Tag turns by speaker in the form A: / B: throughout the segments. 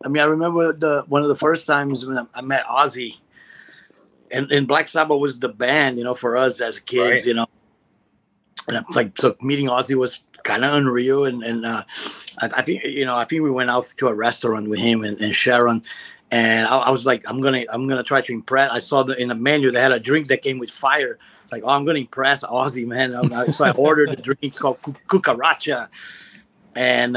A: I mean, I remember one of the first times when I met Ozzy, and Black Sabbath was the band, for us as kids,
B: right.
A: And it's like, so meeting Ozzy was kind of unreal. And I think we went out to a restaurant with him and Sharon, and I was like, I'm gonna try to impress. I saw in the menu they had a drink that came with fire. It's like, oh, I'm gonna impress Ozzy, man. So I ordered the drink. It's called Cucaracha, and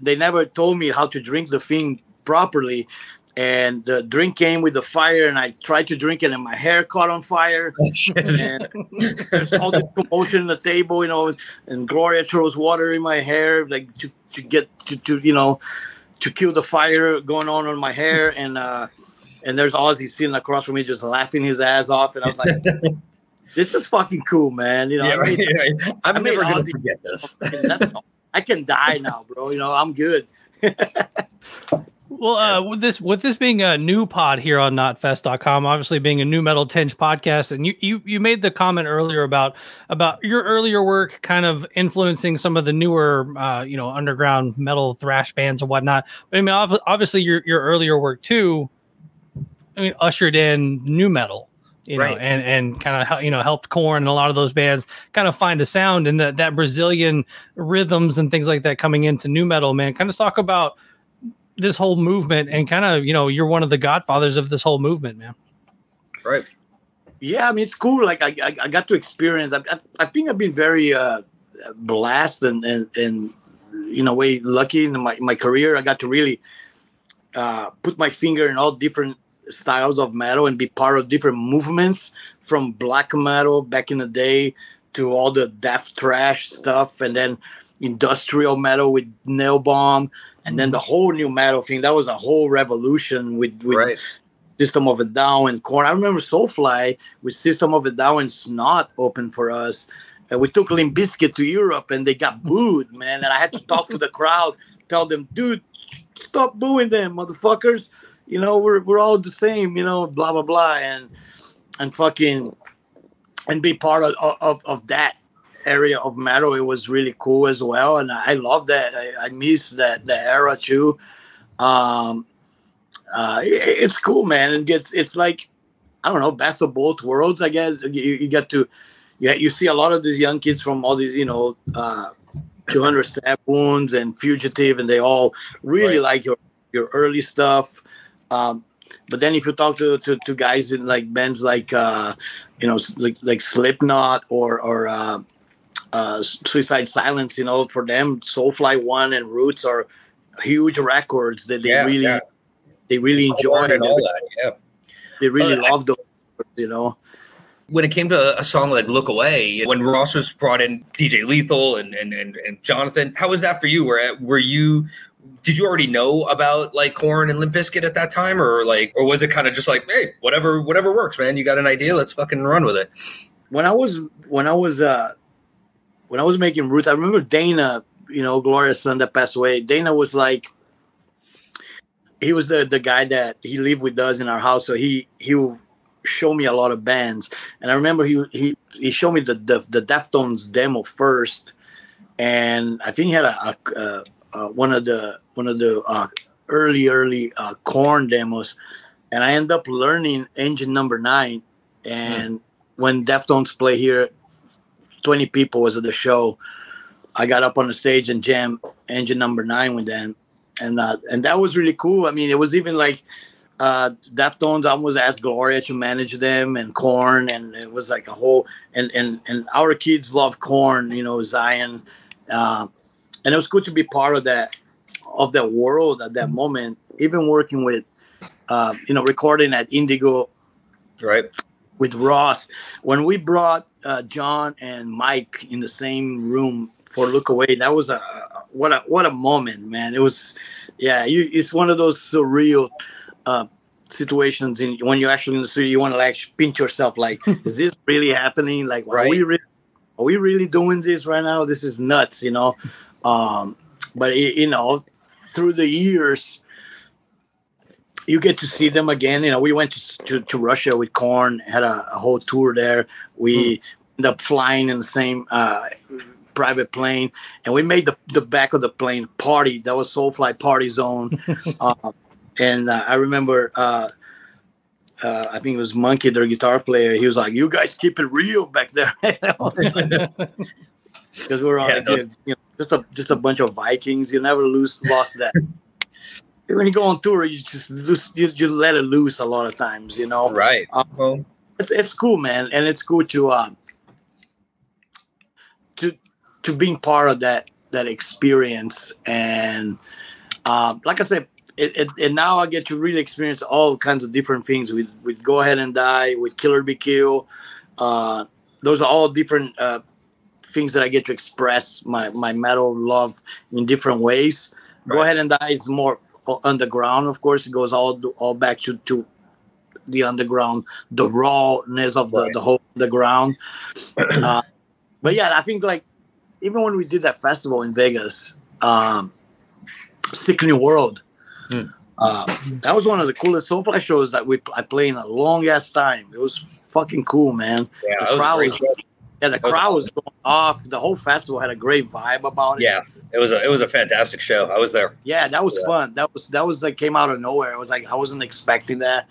A: they never told me how to drink the thing properly. And the drink came with the fire, and I tried to drink it, and my hair caught on fire. And there's all this commotion in the table, and Gloria throws water in my hair, like to get to kill the fire going on my hair. And there's Ozzy sitting across from me, just laughing his ass off. And I was like, "This is fucking cool, man."
B: Right. I'm never gonna forget this.
A: I can die now, bro. I'm good.
C: Well, with this being a new pod here on KNOTFEST.com, obviously being a new metal tinge podcast, and you made the comment earlier about your earlier work kind of influencing some of the newer underground metal thrash bands and whatnot. But I mean, obviously your earlier work too, I mean, ushered in new metal,
B: right.
C: and kind of helped Korn and a lot of those bands kind of find a sound, and that Brazilian rhythms and things like that coming into new metal. Man, kind of talk about this whole movement, and kind of, you're one of the godfathers of this whole movement, man.
B: Right.
A: Yeah. I mean, it's cool. Like I got to experience, I think I've been very blessed and in a way lucky in my career. I got to really put my finger in all different styles of metal and be part of different movements, from black metal back in the day to all the death thrash stuff, and then industrial metal with Nail Bomb. And then the whole new metal thing, that was a whole revolution with
B: right.
A: System of a Down and Korn. I remember Soulfly with System of a Down and Snot open for us. And we took Limp Bizkit to Europe, and they got booed, man. And I had to talk to the crowd, tell them, dude, stop booing them, motherfuckers. We're all the same, blah, blah, blah. And fucking, and be part of that area of metal. It was really cool as well, and I love that. I miss that era too. It's cool, man. It's like, I don't know, best of both worlds, I guess. You get to, you see a lot of these young kids from all these 200 Stab Wounds and Fugitive, and they all really like your early stuff. But then if you talk to guys in like bands like like Slipknot or Suicide Silence, for them, Soulfly 1 and Roots are huge records that they really enjoy,
B: and all that. Yeah,
A: they really love those.
B: When it came to a song like "Look Away," when Ross was brought in, DJ Lethal and Jonathan, how was that for you? Did you already know about like Korn and Limp Bizkit at that time, or was it kind of just like, hey, whatever works, man? You got an idea, let's fucking run with it.
A: When I was making Roots, I remember Dana, Gloria's son that passed away. Dana was like, he was the guy that he lived with us in our house, so he would show me a lot of bands. And I remember he showed me the Deftones demo first, and I think he had one of the early Korn demos, and I ended up learning Engine Number 9. And when Deftones play here, 20 people was at the show, I got up on the stage and jammed Engine Number 9 with them, and that was really cool. I mean, it was even like Deftones almost asked Gloria to manage them, and Korn, and it was like a whole, and our kids love Korn, Zion, and it was good to be part of that world at that moment. Even working with recording at Indigo,
B: right, with
A: Ross, when we brought John and Mike in the same room for Look Away, that was what a moment, man. It was, it's one of those surreal situations when you're actually in the studio. You want to like pinch yourself, like, is this really happening? Like, are we really doing this right now? This is nuts, but through the years, you get to see them again. We went to Russia with Korn, had a whole tour there. We ended up flying in the same private plane, and we made the back of the plane party. That was Soulfly Party Zone. And I remember, I think it was Monkey, their guitar player. He was like, "You guys keep it real back there," because we're all just a bunch of Vikings. You never lost that. When you go on tour, you just let it loose a lot of times,
B: Right.
A: Well, it's cool, man, and it's cool to being part of that experience. And like I said, and now I get to really experience all kinds of different things with Go Ahead and Die, with Killer Be Kill. Those are all different things that I get to express my metal love in different ways. Right. Go Ahead and Die is more underground, of course. It goes all back to the underground, the rawness of the whole underground. But yeah, I think like even when we did that festival in Vegas, Sick New World, that was one of the coolest Soulfly shows that I played in a long ass time. It was fucking cool, man.
B: Yeah,
A: the crowd was going off. The whole festival had a great vibe about it.
B: Yeah, it was a fantastic show. I was there.
A: Yeah, that was fun. That was like came out of nowhere. It was like I wasn't expecting that.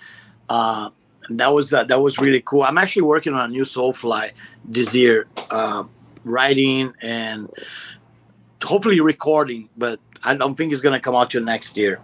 A: That was really cool. I'm actually working on a new Soulfly this year, writing and hopefully recording, but I don't think it's gonna come out till next year.